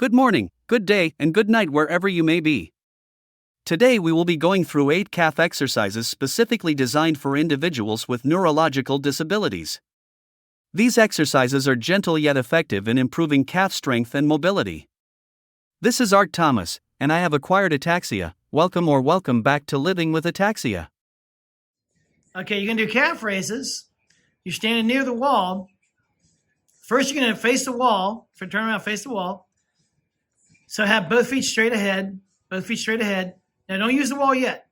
Good morning, good day, and good night wherever you may be. Today we will be going through 8 calf exercises specifically designed for individuals with neurological disabilities. These exercises are gentle yet effective in improving calf strength and mobility. This is Art Thomas, and I have acquired ataxia. Welcome back to Living with Ataxia. Okay, you're going to do calf raises. You're standing near the wall. First, you're going to face the wall. Turn around, face the wall. So have both feet straight ahead. Both feet straight ahead. Now, don't use the wall yet.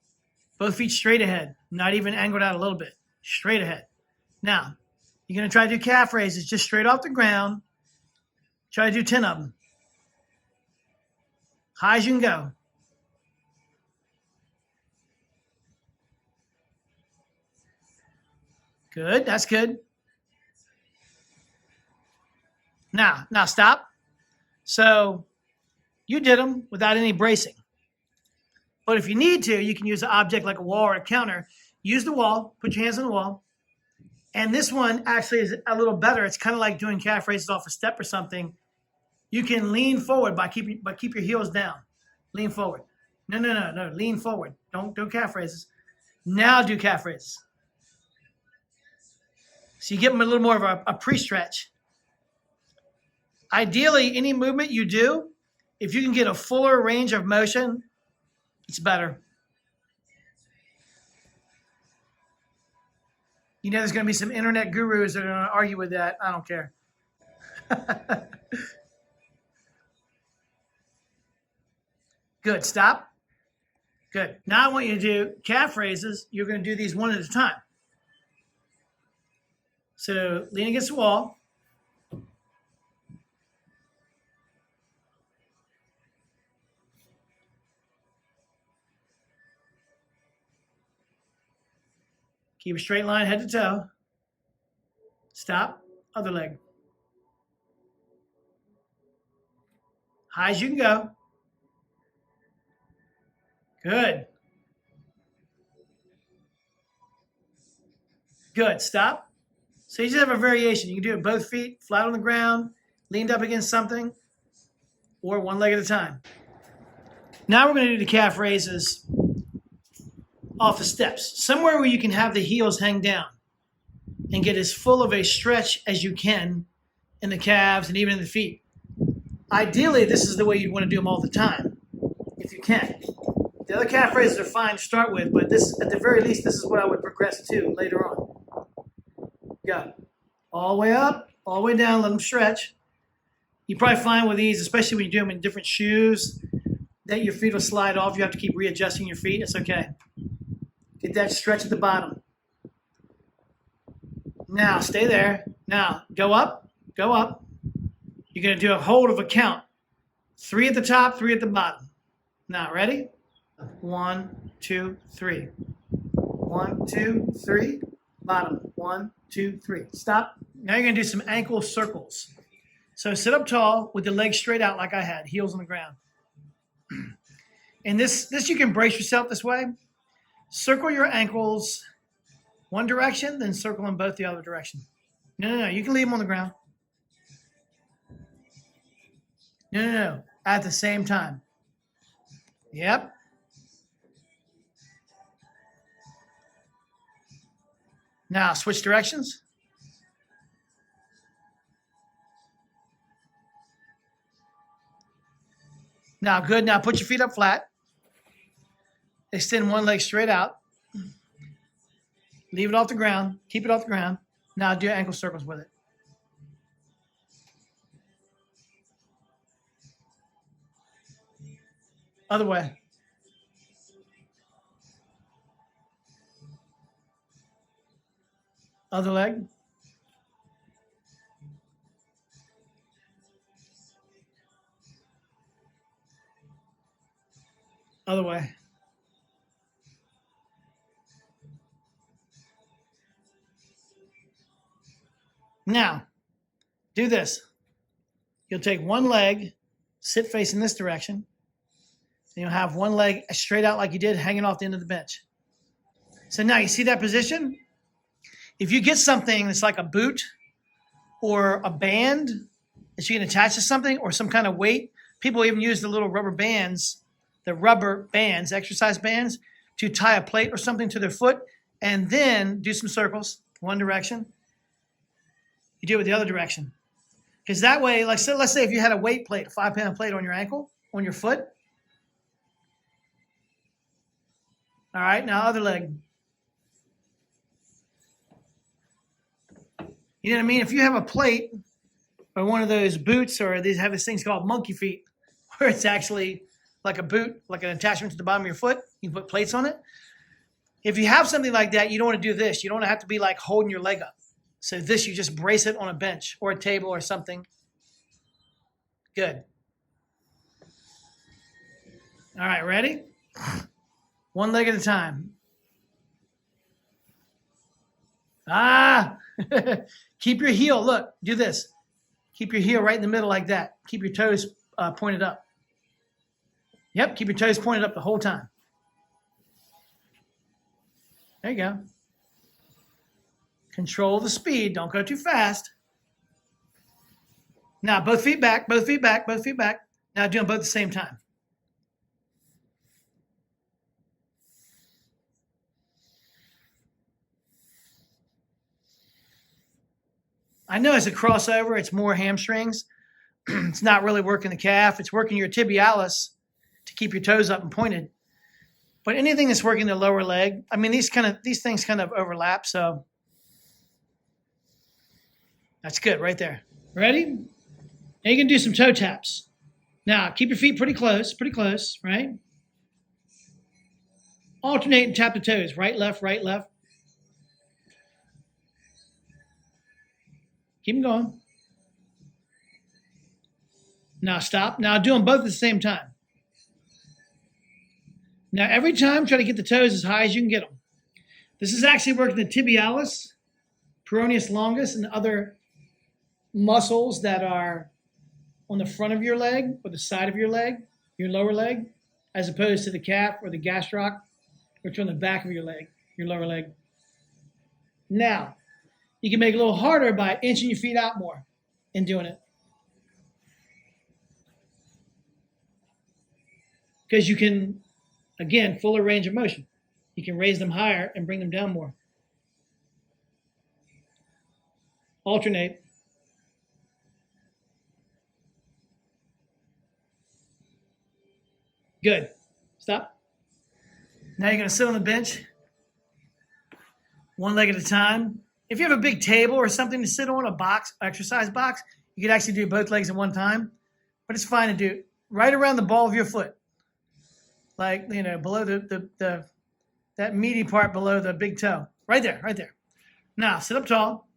Both feet straight ahead. Not even angled out a little bit. Straight ahead. Now, you're going to try to do calf raises just straight off the ground. Try to do 10 of them. High as you can go. Good. That's good. Now stop. So you did them without any bracing. But if you need to, you can use an object like a wall or a counter. Use the wall. Put your hands on the wall. And this one actually is a little better. It's kind of like doing calf raises off a step or something. You can lean forward keep your heels down. Lean forward. No. Lean forward. Don't do calf raises. Now do calf raises. So you give them a little more of a pre-stretch. Ideally, any movement you do, if you can get a fuller range of motion, it's better. You know there's going to be some internet gurus that are going to argue with that. I don't care. Good. Stop. Good. Now I want you to do calf raises. You're going to do these one at a time. So lean against the wall. Keep a straight line head to toe. Stop. Other leg. High as you can go. Good. Good. Stop. So you just have a variation. You can do it both feet, flat on the ground, leaned up against something, or one leg at a time. Now we're going to do the calf raises off the steps, somewhere where you can have the heels hang down and get as full of a stretch as you can in the calves and even in the feet. Ideally, this is the way you'd want to do them all the time, if you can. The other calf raises are fine to start with, but this, at the very least, this is what I would progress to later on. Go. All the way up, all the way down, let them stretch. You probably find with these, especially when you do them in different shoes, that your feet will slide off. You have to keep readjusting your feet. It's okay. Get that stretch at the bottom. Now, stay there. Now, go up, go up. You're going to do a hold of a count. 3 at the top, 3 at the bottom. Now, ready? 1, 2, 3. 1, 2, 3. Bottom. 1, 2, 3. Stop. Now you're going to do some ankle circles. So sit up tall with the legs straight out like I had, heels on the ground. And this you can brace yourself this way. Circle your ankles one direction, then circle them both the other direction. No. You can leave them on the ground. No. At the same time. Yep. Now switch directions. Now good. Now put your feet up flat. Extend one leg straight out. Leave it off the ground. Keep it off the ground. Now do ankle circles with it. Other way. Other leg. Other way. Now, do this. You'll take one leg, sit facing this direction, and you'll have one leg straight out like you did, hanging off the end of the bench. So now you see that position? If you get something that's like a boot or a band that you can attach to something or some kind of weight, People even use the little rubber bands, exercise bands, to tie a plate or something to their foot and then do some circles, one direction. You do it the other direction. Because that way, like, so let's say if you had a weight plate, a 5-pound plate on your ankle, on your foot. All right, now other leg. You know what I mean? If you have a plate or one of those boots, or these have these things called monkey feet, where it's actually like a boot, like an attachment to the bottom of your foot, you can put plates on it. If you have something like that, you don't want to do this. You don't want to have to be like holding your leg up. So this, you just brace it on a bench or a table or something. Good. All right, ready? One leg at a time. Keep your heel, look, do this. Keep your heel right in the middle like that. Keep your toes pointed up. Yep, keep your toes pointed up the whole time. There you go. Control the speed, don't go too fast. Now, both feet back, both feet back, both feet back. Now do them both at the same time. I know it's a crossover, it's more hamstrings. It's not really working the calf, it's working your tibialis to keep your toes up and pointed. But anything that's working the lower leg, I mean, these things kind of overlap, so that's good right there. Ready? Now you can do some toe taps. Now, keep your feet pretty close, right? Alternate and tap the toes, right, left, right, left. Keep them going. Now stop. Now do them both at the same time. Now every time, try to get the toes as high as you can get them. This is actually working the tibialis, peroneus longus, and other muscles that are on the front of your leg or the side of your leg, your lower leg, as opposed to the calf or the gastroc, which are on the back of your leg, your lower leg. Now, you can make it a little harder by inching your feet out more and doing it. Because you can, again, fuller range of motion. You can raise them higher and bring them down more. Alternate. Good. Stop. Now you're going to sit on the bench, one leg at a time. If you have a big table or something to sit on, a box, exercise box, you could actually do both legs at one time. But it's fine to do right around the ball of your foot, like, you know, below that meaty part below the big toe, right there, right there. Now sit up tall.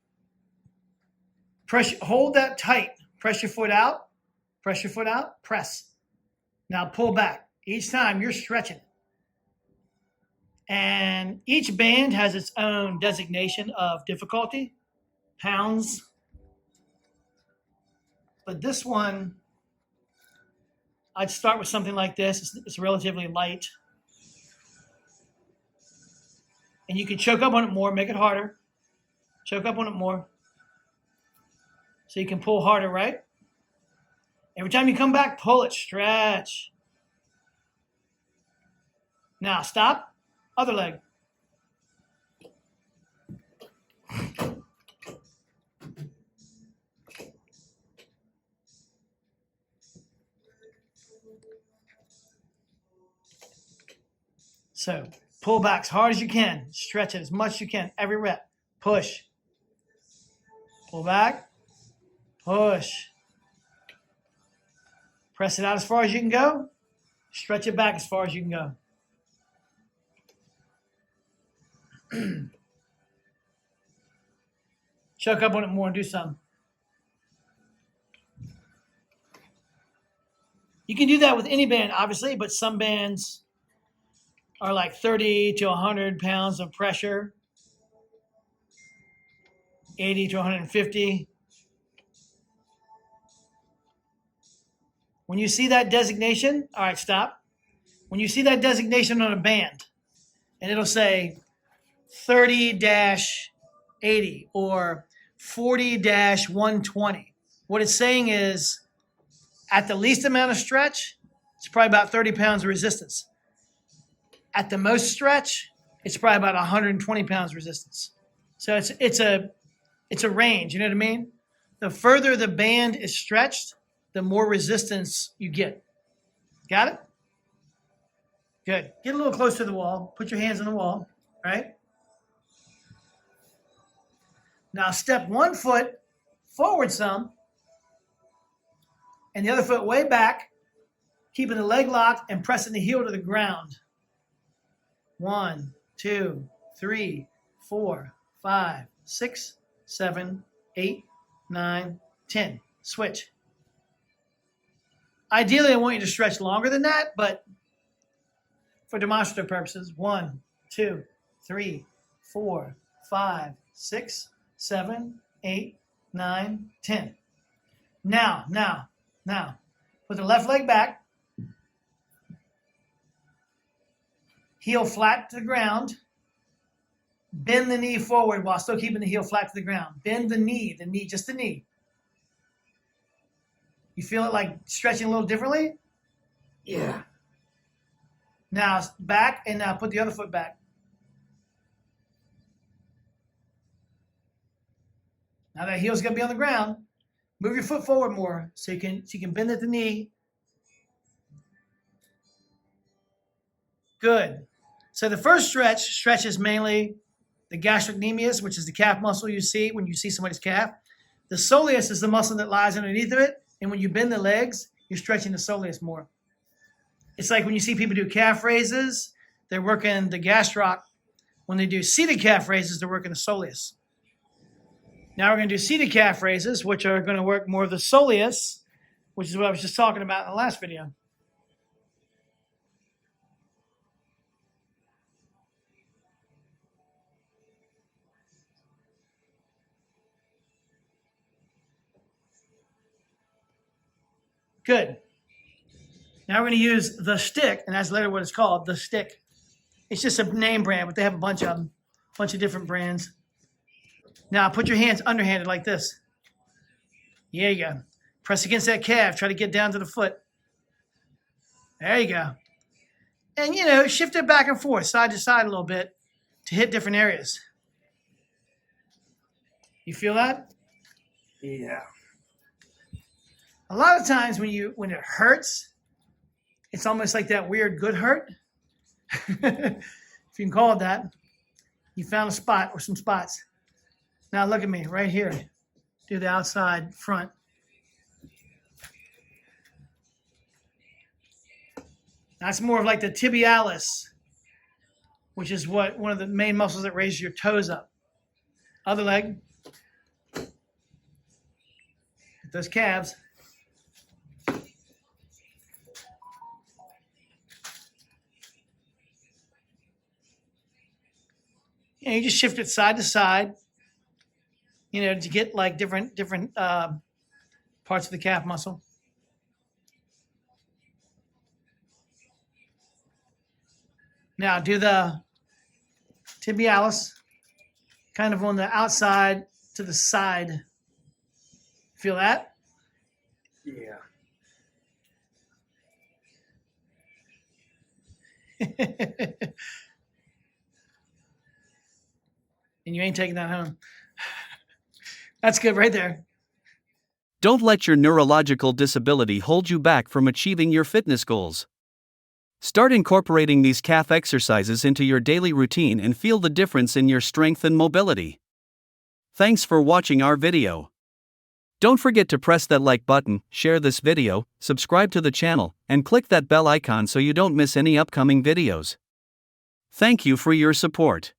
Press, hold that tight. Press your foot out. Press your foot out. Press. Now pull back. Each time you're stretching. And each band has its own designation of difficulty, pounds. But this one, I'd start with something like this. It's relatively light. And you can choke up on it more, make it harder. Choke up on it more. So you can pull harder, right? Every time you come back, pull it, stretch. Now stop. Other leg. So pull back as hard as you can. Stretch it as much as you can. Every rep. Push. Pull back. Push. Press it out as far as you can go. Stretch it back as far as you can go. Choke up on it more and do some. You can do that with any band, obviously, but some bands are like 30 to 100 pounds of pressure, 80 to 150. When you see that designation, all right, stop. When you see that designation on a band, and it'll say 30-80 or 40-120. What it's saying is At the least amount of stretch, it's probably about 30 pounds of resistance. At the most stretch, it's probably about 120 pounds resistance. So it's a range, you know what I mean? The further the band is stretched, the more resistance you get. Got it? Good. Get a little closer to the wall. Put your hands on the wall, right? Now step one foot forward some, and the other foot way back, keeping the leg locked and pressing the heel to the ground. 1, 2, 3, 4, 5, 6, 7, 8, 9, 10. Switch. Ideally, I want you to stretch longer than that, but for demonstrative purposes, 1, 2, 3, 4, 5, 6, 7, 8, 9, 10. Now, put the left leg back, heel flat to the ground, bend the knee forward while still keeping the heel flat to the ground. Bend the knee, just the knee. You feel it like stretching a little differently? Yeah. Now back, and now put the other foot back. Now that heel's gonna be on the ground. Move your foot forward more so you can bend at the knee. Good. So the first stretch is mainly the gastrocnemius, which is the calf muscle you see when you see somebody's calf. The soleus is the muscle that lies underneath of it, and when you bend the legs, you're stretching the soleus more. It's like when you see people do calf raises, they're working the gastroc. When they do seated calf raises, they're working the soleus. Now we're going to do seated calf raises, which are going to work more of the soleus, which is what I was just talking about in the last video. Good. Now we're going to use the stick, and that's literally what it's called, the stick. It's just a name brand, but they have a bunch of them, a bunch of different brands. Now put your hands underhanded like this. There you go. Press against that calf. Try to get down to the foot. There you go. And, shift it back and forth, side to side a little bit to hit different areas. You feel that? Yeah. A lot of times when it hurts, it's almost like that weird good hurt. If you can call it that. You found a spot or some spots. Now look at me right here. Do the outside front. That's more of like the tibialis, which is one of the main muscles that raises your toes up. Other leg. Those calves. And you just shift it side to side, to get like different parts of the calf muscle. Now do the tibialis, kind of on the outside to the side. Feel that? Yeah. And you ain't taking that home. That's good right there. Don't let your neurological disability hold you back from achieving your fitness goals. Start incorporating these calf exercises into your daily routine and feel the difference in your strength and mobility. Thanks for watching our video. Don't forget to press that like button, share this video, subscribe to the channel, and click that bell icon so you don't miss any upcoming videos. Thank you for your support.